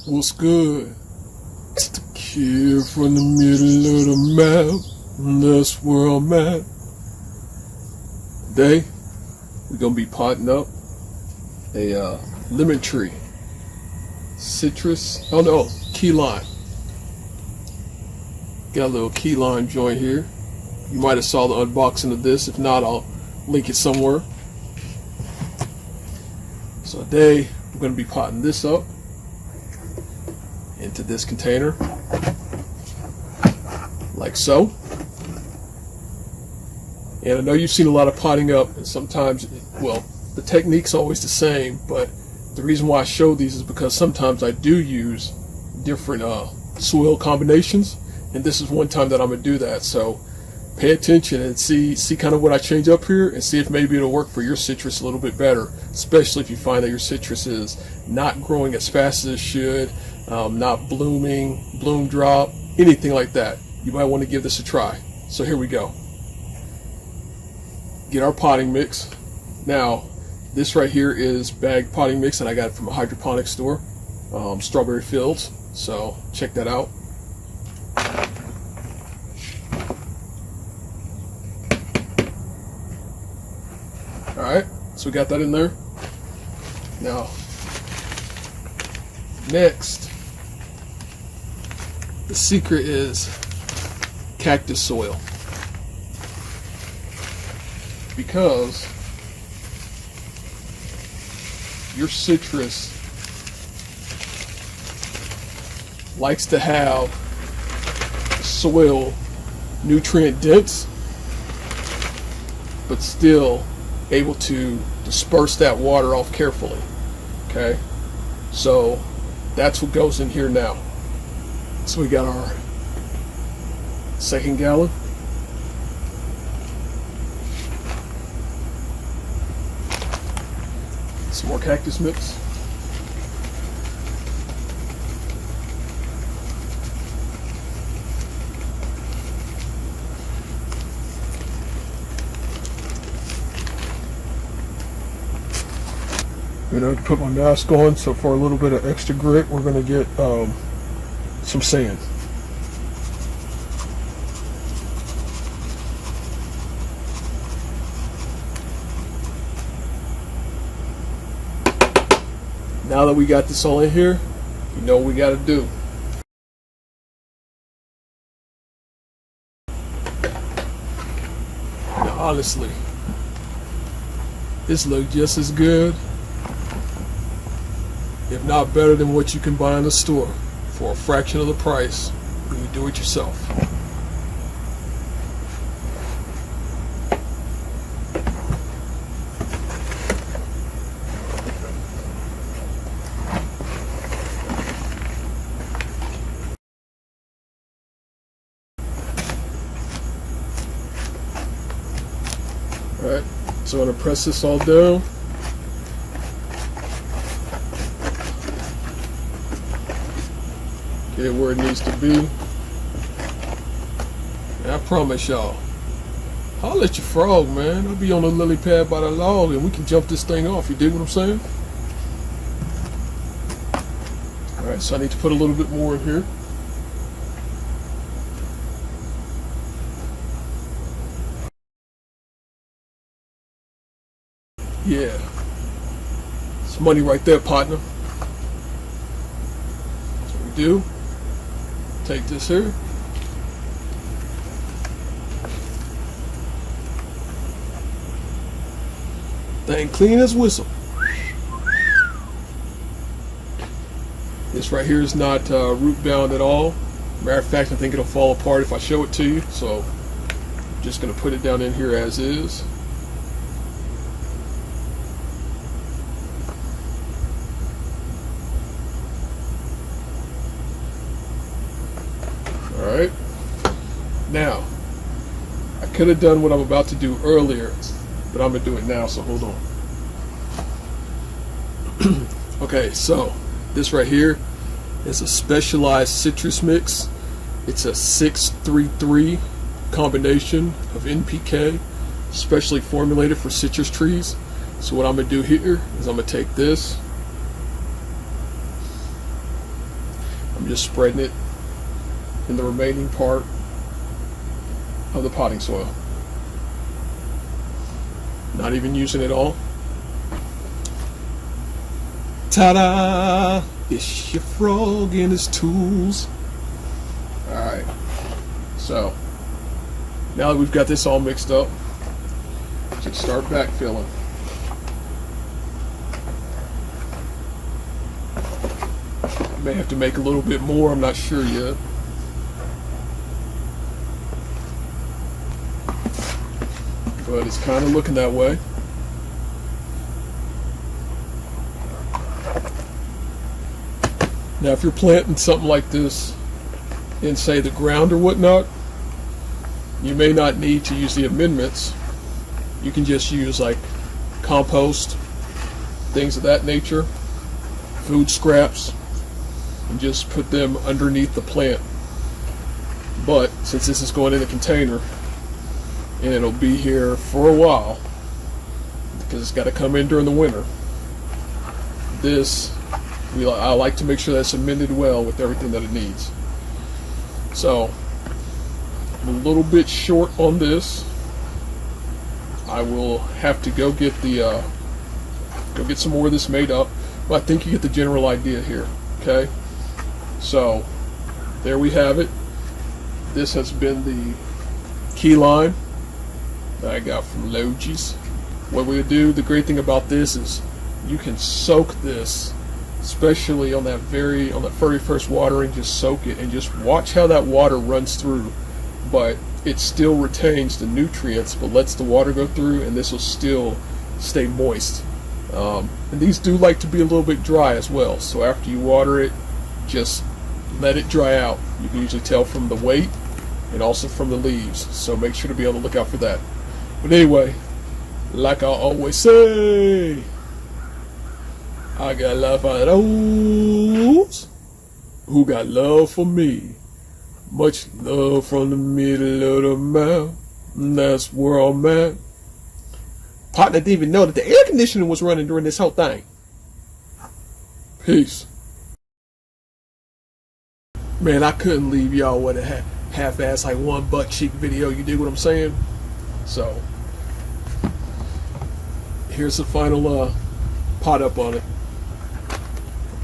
What's good? It's the kid from the middle of the map, and that's where I'm at. Today, we're going to be potting up a lemon tree. Citrus, oh no, key lime. Got a little key lime joint here. You might have saw the unboxing of this. If not, I'll link it somewhere. So today, we're going to be potting this up into this container, like so. And I know you've seen a lot of potting up, and sometimes, well, the technique's always the same, but the reason why I show these is because sometimes I do use different soil combinations, and this is one time that I'm going to do that. So pay attention and see kind of what I change up here, and see if maybe it'll work for your citrus a little bit better, especially if you find that your citrus is not growing as fast as it should, not blooming, bloom drop, anything like that. You might want to give this a try. So here we go. Get our potting mix. Now, this right here is bagged potting mix, and I got it from a hydroponic store, Strawberry Fields. So check that out. Alright, so we got that in there. Now, next, the secret is cactus soil. Because your citrus likes to have soil nutrient dense, but still able to disperse that water off carefully. Okay, so that's what goes in here now. So we got our 2nd gallon. Some more cactus mix. You know, to put my mask on, so for a little bit of extra grit, we're going to get some sand. Now that we got this all in here, you know what we got to do. Now, honestly, this looks just as good, if not better, than what you can buy in the store for a fraction of the price when you do it yourself. Alright, so I'm going to press this all down. Get it where it needs to be. And I promise y'all, I'll let you frog, man. I'll be on the lily pad by the log and we can jump this thing off. You dig what I'm saying? Alright, so I need to put a little bit more in here. Yeah. It's money right there, partner. That's what we do. Take this here. Thing clean as whistle. This right here is not root bound at all. Matter of fact, I think it'll fall apart if I show it to you. So I'm just going to put it down in here as is. Alright, now, I could have done what I'm about to do earlier, but I'm going to do it now, so hold on. Okay, so this right here is a specialized citrus mix. It's a 6-3-3 combination of NPK, specially formulated for citrus trees. So what I'm going to do here is I'm going to take this I'm just spreading it in the remaining part of the potting soil. Not even using it all. Ta-da! It's your frog and his tools. Alright. So, now that we've got this all mixed up, let's start backfilling. I may have to make a little bit more, I'm not sure yet. But it's kind of looking that way. Now if you're planting something like this in, say, the ground or whatnot, you may not need to use the amendments. You can just use like compost, things of that nature, food scraps, and just put them underneath the plant. But since this is going in a container and it'll be here for a while because it's got to come in during the winter, I like to make sure that's amended well with everything that it needs. So I'm a little bit short on this. I will have to go get some more of this made up, but I think you get the general idea here. Okay, so there we have it. This has been the key lime that I got from Logi's. What we do, the great thing about this is you can soak this, especially on that very first watering. Just soak it and just watch how that water runs through, but it still retains the nutrients but lets the water go through, and this will still stay moist. And these do like to be a little bit dry as well, so after you water it, just let it dry out. You can usually tell from the weight and also from the leaves, so make sure to be on the lookout for that. But anyway, like I always say, I got love for those who got love for me. Much love from the middle of the mouth. That's where I'm at. Partner didn't even know that the air conditioning was running during this whole thing. Peace. Man, I couldn't leave y'all with a half-ass like one butt cheek video. You dig what I'm saying? So here's the final pot up on it.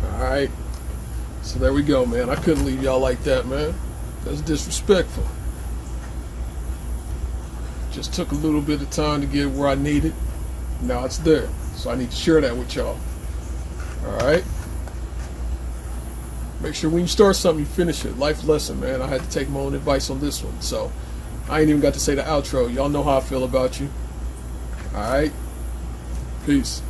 Alright. So there we go, man. I couldn't leave y'all like that, man. That's disrespectful. Just took a little bit of time to get where I need it. Now it's there. So I need to share that with y'all. Alright? Make sure when you start something, you finish it. Life lesson, man. I had to take my own advice on this one. So I ain't even got to say the outro. Y'all know how I feel about you. Alright? Peace.